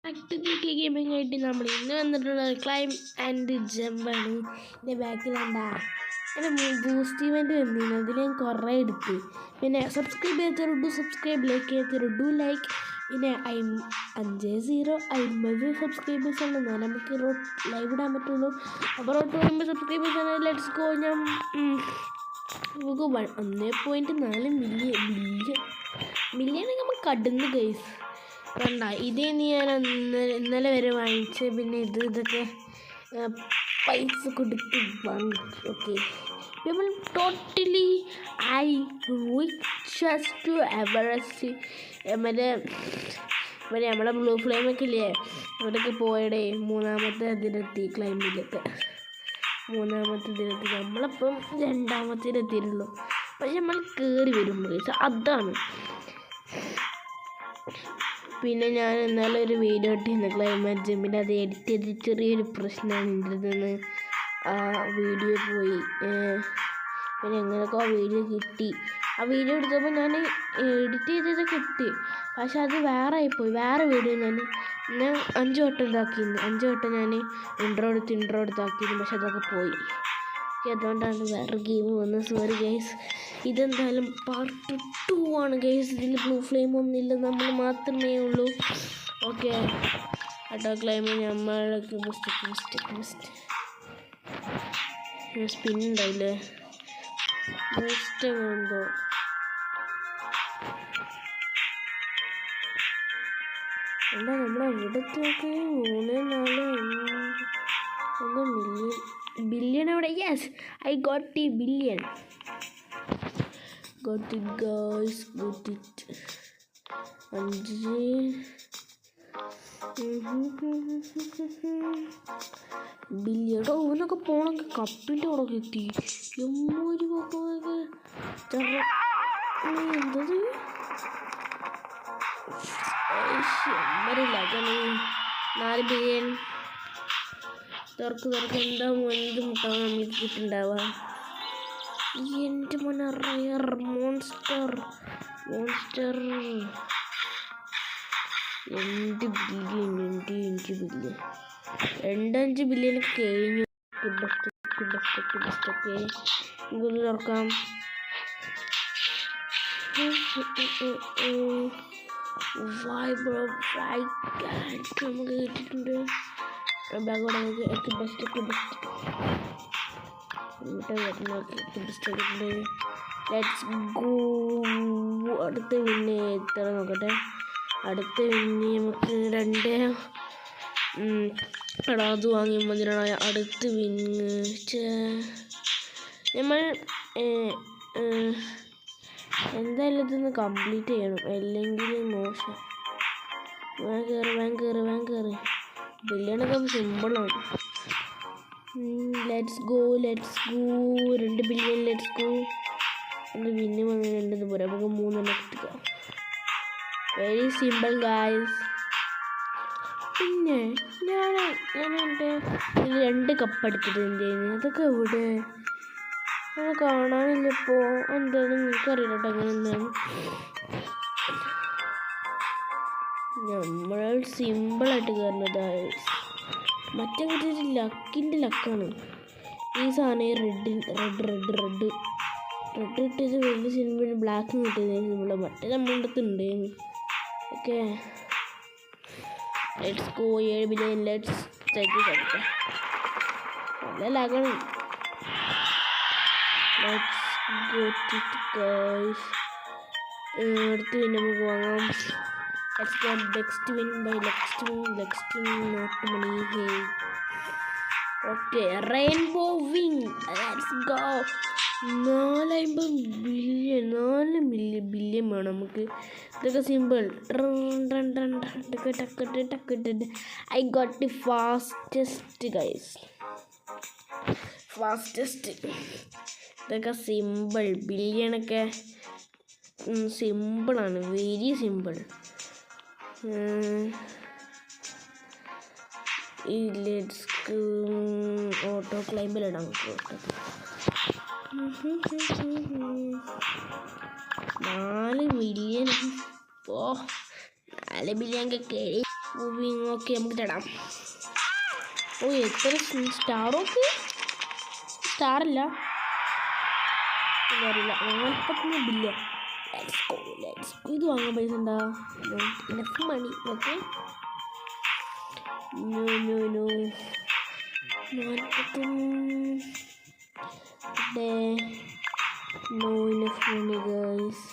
Activity gaming ആയിട്ട് നമ്മൾ ഇന്ന് വന്നിട്ടുള്ളത് ക്ലൈം ആൻഡ് ജമ്പാണ്. എൻ്റെ ബാക്കിലെന്താ എൻ്റെ ബൂസ്റ്റ് ഇവൻ്റ് വന്നിരുന്നു. അതിൽ ഞാൻ കുറേ എടുത്ത്. പിന്നെ സബ്സ്ക്രൈബ് ചെയ്തിട്ട് സബ്സ്ക്രൈബ്, ലൈക്ക് ചെയ്തിട്ട് ലൈക്ക്. പിന്നെ 50 സബ്സ്ക്രൈബേഴ്സ് ഉണ്ടെന്ന് നമുക്ക് ലൈവ് ഇടാൻ പറ്റുള്ളൂ. അപ്പോൾ 50 സബ്സ്ക്രൈബേഴ്സ് ആണ്. Let's go. ഞാൻ നമുക്ക് 1.4 മില്യൺ നമ്മൾ കടന്ന് ഗൈസ്. വേണ്ട ഇതേ ഞാൻ ഇന്നലെ വരെ വാങ്ങിച്ച്. പിന്നെ ഇതൊക്കെ പൈസ കൊടുത്ത് വാങ്ങിച്ചു. ഓക്കെ, നമ്മൾ totally I richest to Everest. മറ്റേ നമ്മളെ ബ്ലൂ ഫ്ലെയിമൊക്കെ ഇല്ലേ, അവിടെയൊക്കെ പോയടേ. മൂന്നാമത്തെ അതിലെത്തി ക്ലൈമ്പിലൊക്കെ. മൂന്നാമത്തെ ഇതിലെത്തി. നമ്മളപ്പം രണ്ടാമത്തേലെത്തിയിട്ടുള്ളൂ. പക്ഷെ നമ്മൾ കയറി വരുമ്പോൾ അതാണ്. പിന്നെ ഞാൻ ഇന്നലെ ഒരു വീഡിയോ ഇട്ടിരുന്നു ക്ലൈമാറ്റ് ജമ്പിൻ്റെ. അത് എഡിറ്റ് ചെയ്ത് ചെറിയൊരു പ്രശ്നമാണ് ഉണ്ടായിരുന്നത്. ആ വീഡിയോ പോയി. പിന്നെ എങ്ങനെയൊക്കെ ആ വീഡിയോ കിട്ടി. ആ വീഡിയോ എടുത്തപ്പോൾ ഞാൻ എഡിറ്റ് ചെയ്തത് കിട്ടി, പക്ഷെ അത് വേറെ ആയിപ്പോയി. വേറെ വീഡിയോ ഞാൻ 5 വട്ടം ഇതാക്കിയിരുന്നു. 5 വട്ടം ഞാൻ ഇൻട്രോ എടുത്താക്കിയിരുന്നു. പക്ഷെ അതൊക്കെ പോയി. അതുകൊണ്ടാണ് വേറെ ഗെയിം വന്നത്. Sorry guys. ഇതെന്തായാലും പാർട്ട് 2 ആണ് ഗൈസ്. ഇതിൽ ബ്ലൂ ഫ്ലെയിം ഒന്നുമില്ല, നമ്മൾ മാത്രമേ ഉള്ളൂ. ഓക്കെ, അട്ടോ ക്ലൈമ് നമ്മൾക്ക് സ്പിൻ ഉണ്ടായില്ലേ, ബൂസ്റ്റ് എന്തോ. എന്താ നമ്മൾ അവിടത്തേക്ക് 3-4 ബില്യൺ അവിടെ. Yes, I got the billion. Got it guys, got it. 5 billion. ഓനൊക്കെ പോണെങ്കിൽ കപ്പിൻ്റെ അവിടെ എത്തി. എമ്മൂരി പോക്കൊക്കെ എന്തത് എമ്മരില്ല. 4 ബില്യൺ തുറക്ക് എന്താ എന്ത് മുട്ടാണ് നമുക്ക് കിട്ടുന്നുണ്ടാവുക. എൻ്റെ മോനെ റയർ മോൺസ്റ്റർ 2 ബില്യൺ 5 ബില്യൺ കഴിഞ്ഞു. ബെസ്റ്റൊക്കെ ഇതൊന്ന് തുറക്കാം. നമുക്ക് കിട്ടിയിട്ടുണ്ട്. ബാഗോടെ നമുക്ക് ബെസ്റ്റ് ലെറ്റ്സ് ഗോ. അടുത്ത പിന്നെ എത്ര നോക്കട്ടെ. അടുത്ത പിന്നെ നമുക്ക് 2 അത് വാങ്ങി മതിനായ അടുത്ത് പിന്നെ നമ്മൾ എന്തായാലും ഇതൊന്ന് കംപ്ലീറ്റ് ചെയ്യണം, അല്ലെങ്കിൽ മോശം. വേഗം കയറി. ബില്യണൊക്കെ സിമ്പിളാണ്. Let's go. 2 billion let's go. പിന്നെ 2 പോരാ, നമുക്ക് 3 കിട്ടുക. Very simple guys. പിന്നെ ഞാൻ എൻ്റെ 2 കപ്പ് എടുത്തത് എന്തെയ്യുന്നു, അതൊക്കെ എവിടെ അത് കാണാനില്ല ഇപ്പോൾ. എന്തായാലും നിങ്ങൾക്കറിയില്ല കേട്ടോ അങ്ങനെ എന്താണ്. നമ്മൾ സിമ്പിളായിട്ട് കയറുന്നത്. മറ്റേ കിട്ടിയിട്ട് ലക്കാണ് ഈ സാധനം. റെഡ് കിട്ടിയത് വലിയ സിമ്പിൾ. ബ്ലാക്ക് കിട്ടിയത് സിമ്പിൾ. മറ്റേ നമ്മുടെ അടുത്തുണ്ട്. Okay, let's go. 7 billion let's കഴിക്കാം. നല്ല ലാഗാണ്. Let's go guys. അടുത്ത് പിന്നെ നമുക്ക് വാങ്ങാം. Next win not money. Hey okay, rainbow wing. Let's go. 4 billion വേണം നമുക്ക്. ഇതൊക്കെ simple. I got the fastest guys. ഇതൊക്കെ സിമ്പിൾ. ബില്യണൊക്കെ സിമ്പിളാണ്, വെരി സിമ്പിൾ. ഈ ലെറ്റ്സ് ഓട്ടോ ക്ലൈമ്പിലിടാം നമുക്ക്. 4 മില്യൺ. 4 ബില്യൺ ഒക്കെ മൂവിങ് ഓക്കെ നമുക്ക് തടാം. ഓ എത്ര സ്റ്റാറൊക്കെ, സ്റ്റാറല്ല അറിയില്ല, 41 ബില്യൺ. ഇത് വാങ്ങാൻ പൈസ ഉണ്ടാ enough money. Okay no no no 41 no enough money guys.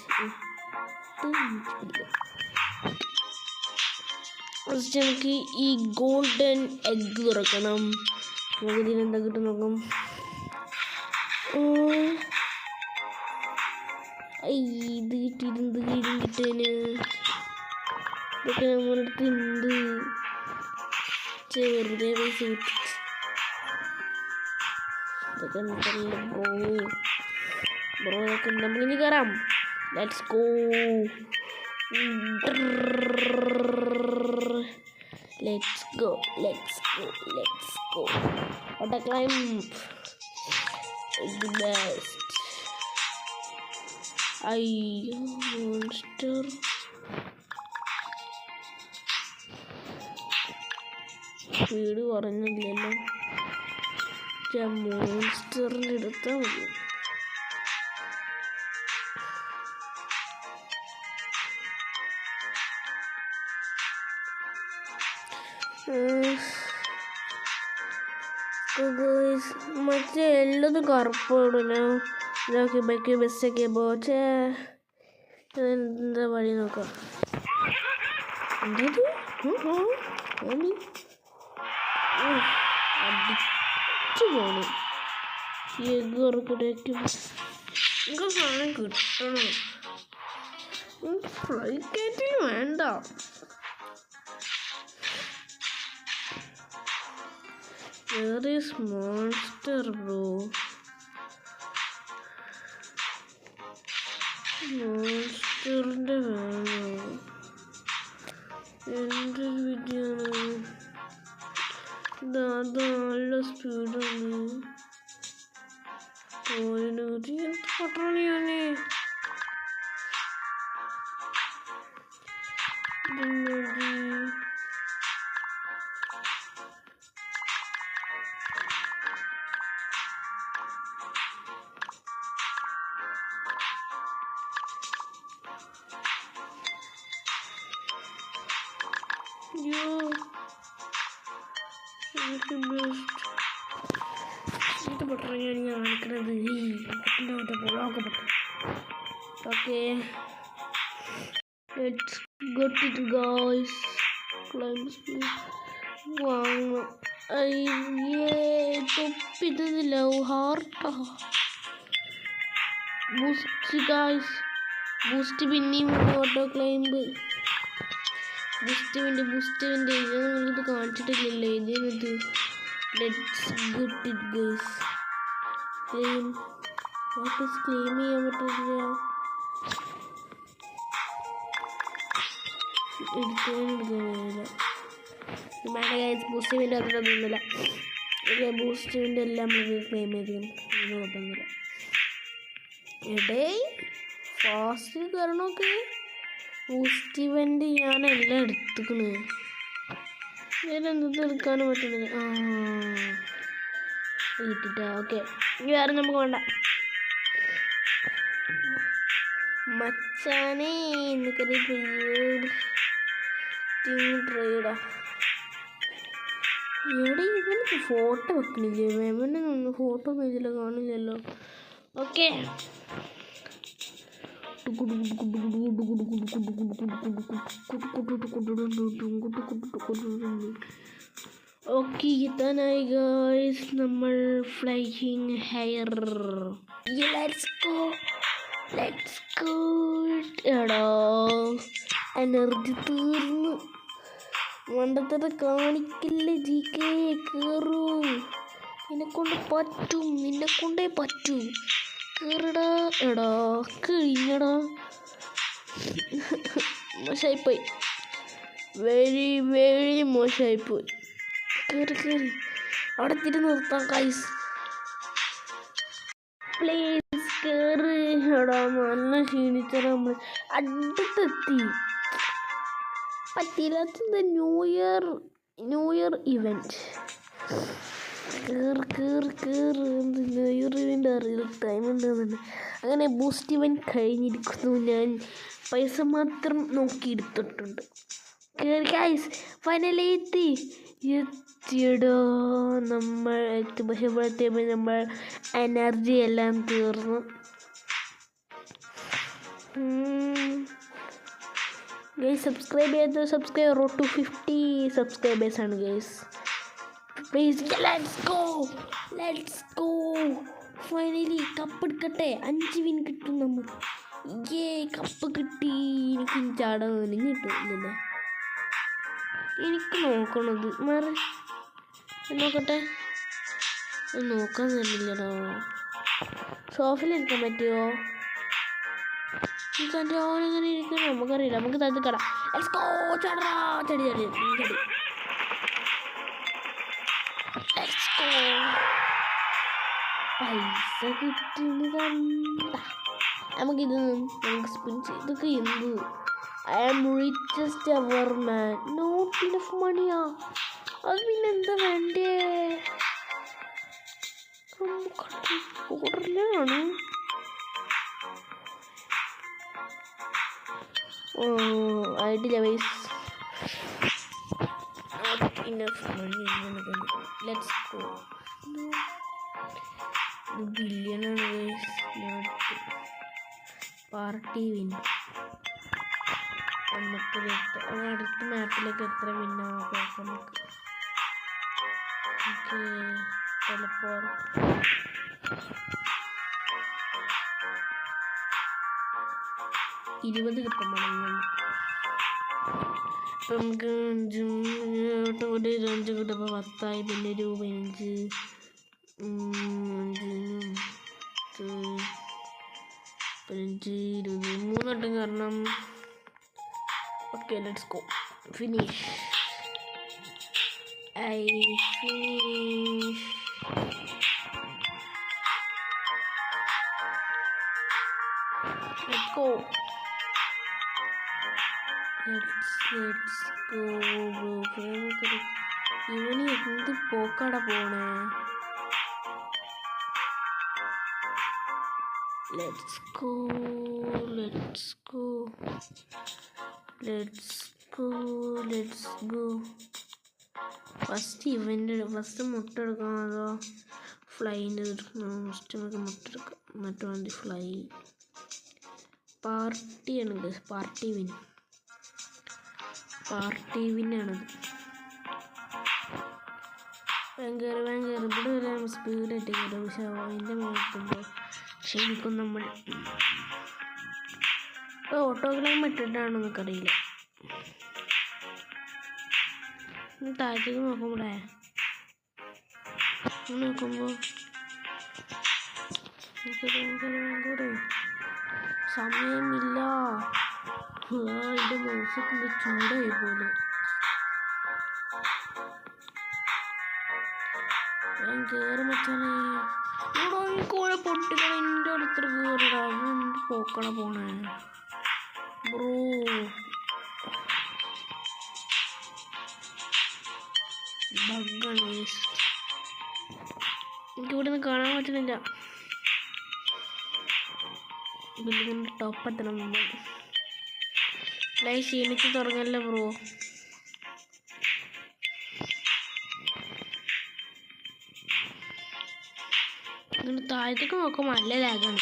നമുക്ക് ഈ ഗോൾഡൻ എഗ് തുറക്കണം. നമുക്ക് ഇതിനെന്താ കിട്ടും നോക്കാം. ഇത് കിട്ടിയിട്ടുണ്ട്, ഇതും കിട്ടാന് ഇതൊക്കെ നമ്മുടെ അടുത്ത് ഉണ്ട്. വെറുതെ പൈസ കിട്ടി ഇതൊക്കെ ഉണ്ടല്ലോ ബ്രോ ഇതൊക്കെ നമുക്കിനി കയറാം. Let's go. Let's go. What a climb. The best. Monster. വീട് പറഞ്ഞില്ലല്ലോ. മോൺസ്റ്ററിൻ്റെ എടുത്താൽ മതി. മറ്റേ എല്ലതും കറുപ്പോടല്ലോ. ഇതാക്കി ബൈക്ക് ബസ്സൊക്കെ പോച്ചേ എന്താ വഴി നോക്കാം. അടിച്ചു പോണു. എഗ് ഉറക്കിടയ്ക്ക് സാധനം കിട്ടണം. ഫ്ലൈ കയറ്റിൽ വേണ്ട. Where is monster bro? മോൺസ്റ്ററിൻ്റെ വേണം. എൻ്റെ വിദ്യയാണ് അത് നല്ല സ്പീഡാണ്. പോയിനൂറ്റി എന്ത് പട്ടണിയാണേ. പട്ടണിയാണ് ഞാൻ കാണിക്കണത്. Okay let's get it guys. വാങ്ങണം. തൊപ്പിടുന്നില്ല. ഹാർട്ടാ ബൂസ്റ്റ് ഗൈസ്. ബൂസ്റ്റ് പിന്നെയും ഓട്ടോ ക്ലൈംബ്. ബൂസ്റ്റിൻ്റെ ഇത് കാണിച്ചിട്ടില്ലല്ലോ. ഇതിനത് let's get it guys. Claim ചെയ്യാൻ പറ്റില്ല. എടുക്കാനില്ല. ബൂസ്റ്റിൻ്റെ അതിലൊന്നുമില്ല. ബൂസ്റ്റിൻ്റെ എല്ലാം നമുക്ക് ക്ലെയിം ചെയ്തിരിക്കും. കുഴപ്പമൊന്നുമില്ല. എടേ ഫാസ്റ്റ് കയറണമൊക്കെ. ബൂസ്റ്റിവൻ്റെ ഞാനെല്ലാം എടുത്തുക്കണ്. വേറെ എന്തെങ്കിലും എടുക്കാനും പറ്റുന്നില്ല. കിട്ടിട്ടാ. ഓക്കെ ഇനി വേറെ നമുക്ക് വേണ്ട. മച്ചാനെ എനിക്കറിയ ട്രൈഡാ. എവിടെ ഇവനക്ക് ഫോട്ടോ വെക്കണില്ലേ? മേമനെ ഫോട്ടോ പേജിൽ കാണില്ലല്ലോ. ഓക്കെ ഓക്കെ എത്താനായി ഗൈസ് നമ്മൾ ഫ്ലൈയിങ് ഹെയർ. Let's go. എടാ എനർജി തീർന്നു. മണ്ടത്തര കാണിക്കില്ല. GK കയറൂ. നിന്നെക്കൊണ്ടേ പറ്റൂ. കയറടാ. എടാ കഴിഞ്ഞടാ. മോശമായിപ്പോയി. വെരി മോശമായിപ്പോയി. കയറി അവിടെ തിരി നിർത്താം ഗൈസ്. പ്ലീസ് കയറി. എടാ നല്ല ക്ഷീണിച്ചടാ. നമ്മൾ അടുത്തെത്തി. പറ്റിയില്ലാത്തത് new year event new year event അറിയില്ല ടൈം ഉണ്ടെന്നുണ്ട്. അങ്ങനെ ബൂസ്റ്റ് ഇവൻറ്റ് കഴിഞ്ഞിരിക്കുന്നു. ഞാൻ പൈസ മാത്രം നോക്കി എടുത്തിട്ടുണ്ട്. ഗൈസ് ഫൈനലി എത്തിയടോ നമ്മൾ എത്തി. പക്ഷെ ഇവിടെത്തിയപ്പോൾ നമ്മൾ എനർജി എല്ലാം തീർന്നു. ഗൈസ് സബ്സ്ക്രൈബ് ചെയ്ത് സബ്സ്ക്രൈബ് റോഡ് ടു 50 സബ്സ്ക്രൈബേഴ്സ് ആണ് guys. Please let's go finally cup എടുക്കട്ടെ. 5 വിൻ കിട്ടും നമുക്ക്. കപ്പ് കിട്ടി. എനിക്ക് ചാടാൻ കിട്ടുന്നില്ലേ? എനിക്ക് നോക്കണത് മാറി നോക്കട്ടെ. നോക്കാൻ തന്നില്ലടോ. സോഫയിലിരിക്കാൻ പറ്റുമോ? ഈ കണ്ടോനെങ്ങനെ ഇരിക്കണം നമുക്കറിയില്ല. നമുക്ക് തന്നിക്കടാ. ചടി പൈസ കിട്ടുന്ന നമുക്ക് സ്പിൻ ചെയ്തൊക്കെ എന്ത്. I am richest ever man. Not enough മണിയാ. അത് പിന്നെന്താ വേണ്ടേ? ഓർഡറിലാണ്. ആയിട്ടില്ല പൈസ. Not enough money. Let's go. ബില്യണാണ് ഗൈസ്. Party win. നമുക്ക് അടുത്ത മാപ്പിലേക്ക് എത്ര വിന്നാവാം നമുക്ക്. ഓക്കെ ചിലപ്പോൾ 20 കിട്ടും. നമുക്ക് 5 കിട്ടുമ്പോൾ 10 പിന്നെ ഒരു 15 20 3 വട്ടം കാരണം. Okay let's go. Finish. Let's go bro. ഇവന് എന്ത് പോക്കാടാ പോണേ. Let's go. First event first മുട്ട എടുക്കണം. അതോ ഫ്ലൈൻ്റെ എടുക്കണം? ഫസ്റ്റ് നമുക്ക് മുട്ട എടുക്കാം. എന്നിട്ട് വേണ്ടി ഫ്ലൈ. പാർട്ടിയാണ് ഗൈസ്. പാർട്ടി വിന്നാണത്. ഭയങ്കര ഇവിടെ വരാൻ സ്പീഡായിട്ട് കയറും. പക്ഷെ അതിൻ്റെ മേലെത്തുമ്പോൾ ക്ഷണിക്കും നമ്മൾ. ഓട്ടോഗ്രാം ഇട്ടിട്ടാണോ നമുക്കറിയില്ല. താഴത്തേക്ക് നോക്കുമ്പോഴേ നോക്കുമ്പോൾ സമയമില്ല. എൻ്റെ മൗസൊക്കെ ചൂടായി പോലെ. ഞാൻ കയറും വെച്ചാലേ ഇവിടെ എനിക്കോടെ പൊട്ടിക്കണം. എൻ്റെ അടുത്ത് കയറിടാ. എന്ത് പോക്കണ പോണേ ബ്രോ. ബഗ്ഗാണ്. എനിക്കിവിടെ നിന്ന് കാണാൻ പറ്റുന്നില്ല. ബിൽഡിങ്ങിൻ്റെ ടോപ്പ് എത്തണം മുമ്പ്. ലൈഫ് ക്ഷീണിച്ച് തുടങ്ങല്ലോ ബ്രോ. ഇങ്ങനെ താഴത്തേക്ക് നോക്കുമ്പോൾ നല്ല ലാഗാണ്.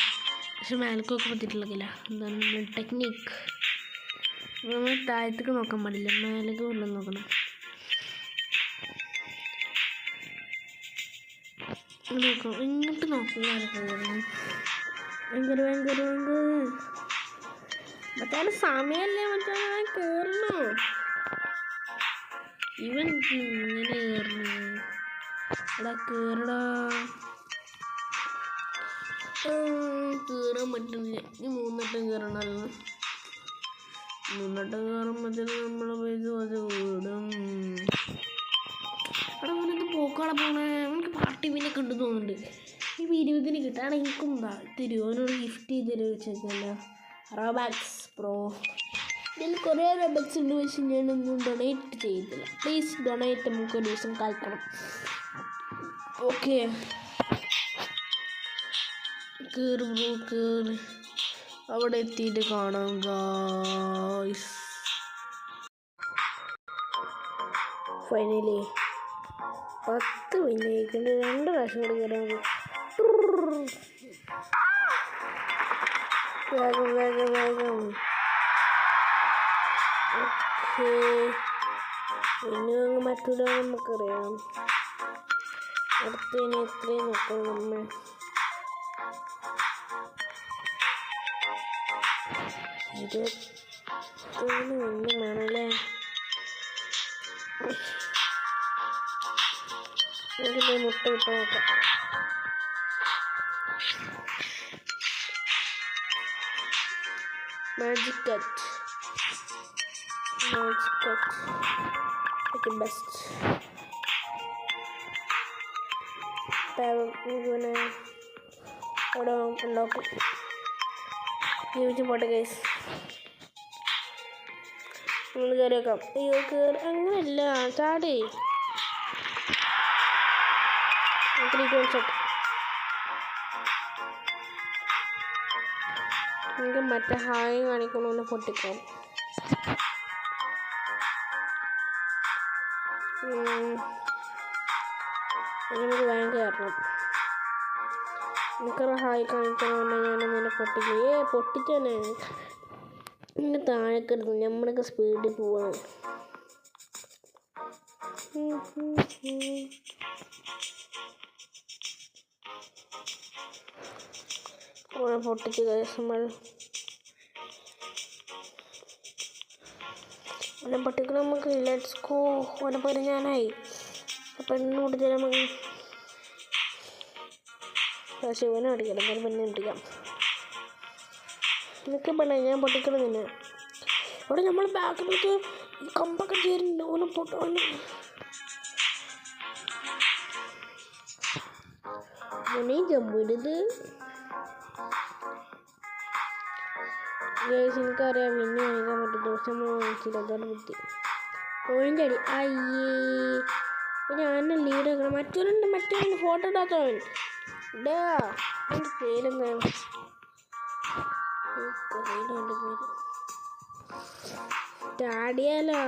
പക്ഷെ മേലേക്ക് നോക്കാൻ പറ്റിയിട്ടില്ല. എന്താണ് നമ്മൾ ടെക്നിക്ക്. നമ്മൾ താഴത്തേക്ക് നോക്കാൻ പാടില്ല. മേലേക്ക് കൊണ്ടു നോക്കണം. നോക്കാം. ഇങ്ങോട്ട് നോക്കുക. ഭയങ്കര മറ്റാലും സമയമല്ലേ മറ്റാണ് കയറണോ? ഇവൻ ഇങ്ങനെ കയറണു. എടാ കയറടാ. കയറാൻ പറ്റുന്നില്ല. ഈ 3 വട്ടം കയറണമല്ലോ. 3 വട്ടം കയറുമ്പോഴത്തേനും നമ്മളെ പൈസ വിടും. എടാ അവനെന്ത് പോക്കാളെ പോണേ. നമുക്ക് പാർട്ടി പിന്നെ കണ്ടു തോന്നുന്നുണ്ട്. ഈ 20 കിട്ടാണ്. എനിക്കും തരുമോ? അവനോട് ഗിഫ്റ്റ് ചെയ്ത് തരുമോ വെച്ചേക്കല്ലോ. റോബാക്സ് പ്രോ. ഇതിൽ കുറേ റബക്സ് ഉണ്ട്, പക്ഷെ ഞാനൊന്നും ഡൊണേറ്റ് ചെയ്തില്ല. പ്ലീസ് ഡൊണേറ്റ്, നമുക്ക് ഒരു ദിവസം കളിക്കണം. ഓക്കെ, കേറി അവിടെ എത്തിയിട്ട് കാണാം ഗായ്സ്. ഫൈനലി 10 വിന്നയിക്കൊണ്ട് 2 പ്രാവശ്യം കൂടി കയറാൻ. വേഗം. ഓക്കെ, പിന്നെ മറ്റൊരു നമുക്കറിയാം. അടുത്തതിന് എത്രയും നോക്കാം നമ്മൾ. ഒന്നും വേണമല്ലേ. ഇതിൻ്റെ മുട്ട വിട്ട് നോക്കാം. Magic cut best. പിന്നെ അവിടെ ഉണ്ടാക്കും. ജീവിച്ച് പോട്ടെ ഗൈസ്, നമ്മൾ കയറി വെക്കാം. അയ്യോ കയറി അങ്ങനെയല്ല, ചാടി. എനിക്ക് മറ്റേ ഹായ് കാണിക്കണമെന്ന് പൊട്ടിക്കാം. നമുക്ക് വേഗം കയറണം. എനിക്കൊരു ഹായ് കാണിക്കണമെന്ന് ഞാനതിനെ പൊട്ടിക്കും. പൊട്ടിച്ചതന്നെ ഇങ്ങനെ താഴെ കിടന്നു. നമ്മളൊക്കെ സ്പീഡിൽ പോവാണ്. ഓനെ പൊട്ടിച്ച് നമ്മൾ ഓനെ പൊട്ടിക്കണം. നമുക്ക് ലെറ്റ്സ് ഗോ. ഓനെ പേര് ഞാനായി. അപ്പം എന്നെ കൊടുത്തില്ല നമുക്ക്. ശിവനെ അടിക്കണം, ഞാൻ പിന്നെ അടിക്കാം. എനിക്ക് പെണ്ണെ ഞാൻ പൊട്ടിക്കണം തന്നെ. അവിടെ നമ്മൾ ബാക്കിലേക്ക് കമ്പൊക്കെ ചേരുന്നുണ്ട്. ഓനെ പൊട്ടാണ്. ഓനെ ജമ്മിടത്. എനിക്കറിയാം പിന്നെ വാങ്ങിക്കാൻ പറ്റും. ദിവസം വാങ്ങിച്ചില്ല, അതാണ് ബുദ്ധി. ഓയിൻ്റെ അടി. അയ്യേ, ഞാൻ ലീഡ് ആക്കണം. മറ്റവരുണ്ട് ഫോട്ടോ ഇടാത്തവൻ. ഇടാ എൻ്റെ പേരെന്താണ്? എൻ്റെ പേര് ചാടിയാലോ.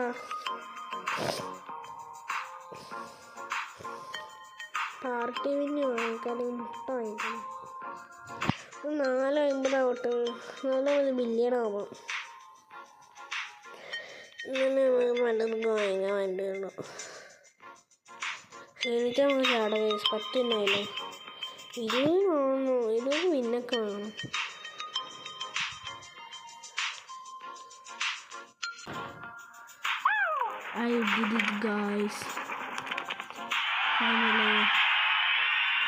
പാർട്ടി പിന്നെ വാങ്ങിക്കാനും മുട്ട വാങ്ങിക്കണം. 450 ആവട്ടെ. 4 ബില്യണാവാം. ഇങ്ങനെ പലതൊക്കെ വാങ്ങിക്കാൻ വേണ്ടിയുള്ളൂ. ക്ഷണിച്ചാൽ നമുക്ക് ചാട കേസ് പറ്റുന്നായില്ലേ. 20 മിന്നൊക്കെ വേണം. I did it guys.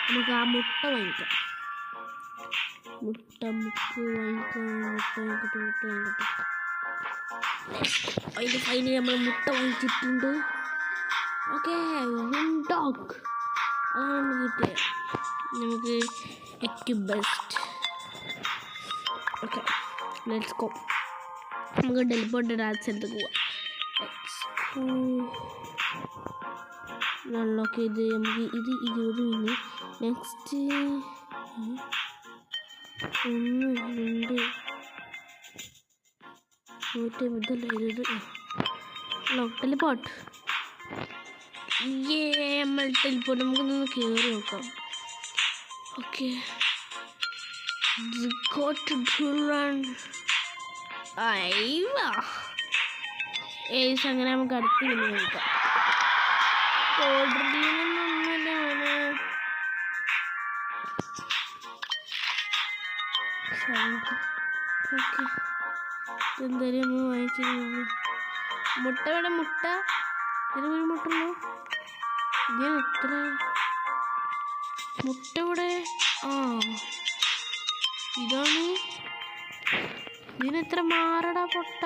നമുക്ക് ആ മുട്ട വാങ്ങിക്കാം. മുട്ട അതിൻ്റെ ഫൈനലി നമ്മൾ മുട്ട വാങ്ങിച്ചിട്ടുണ്ട്. ഓക്കെ, ഡോഗ് അതാണ് നമുക്ക് കിട്ടിയത്. നമുക്ക് ഏറ്റവും ബെസ്റ്റ്. Okay, let's go. നമുക്ക് ഡെലിപ്പോർട്ട് ഡാൻസ് എടുത്ത് പോവാം. അൺലോക്ക് ചെയ്ത് നമുക്ക് ഇത് 20 മിനിറ്റ്. Next 1 2 teleport. നമ്മൾ ടെലിപ്പോർട്ട് നമുക്കൊന്ന് കയറി നോക്കാം. ഓക്കെ, അങ്ങനെ നമുക്ക് അടുത്ത് പിന്നെ നോക്കാം. ഓക്കെ, എന്തായാലും നമ്മൾ വാങ്ങിച്ചിരുന്നു. മുട്ട വേണം. മുട്ട ഇതിന് മുട്ടുള്ളൂ. ഇതിന് എത്ര മുട്ട ഇവിടെ? ഇതാണ്. ഇതിനെത്ര മാറടാ പൊട്ട?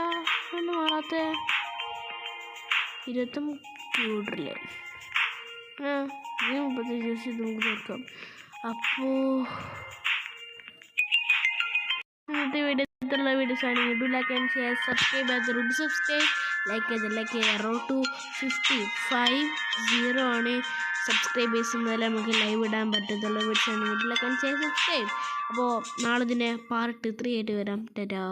ഒന്നും മാറാത്ത 20 കൂടില്ലേ? ഇതിന് 35 ദിവസം ഇത് നമുക്ക് നോക്കാം. അപ്പോൾ ഇന്നത്തെ വീഡിയോ ഇതുപോലത്തുള്ള വീഡിയോസ് ആണെങ്കിൽ do like and share subscribe ചെയ്ത് സബ്സ്ക്രൈബ് ലൈക്ക് ചെയ്ത് റോഡ് ടു 55 ആണ് സബ്സ്ക്രൈബേഴ്സ്. എന്നാലും നമുക്ക് ലൈവ് ഇടാൻ പറ്റത്തുള്ള വീഡിയോസ് ആണെങ്കിൽ do like and share subscribe. അപ്പോൾ നാളെ ഇതിൻ്റെ പാർട്ട് 3 ആയിട്ട് വരാം. ടാറ്റാ.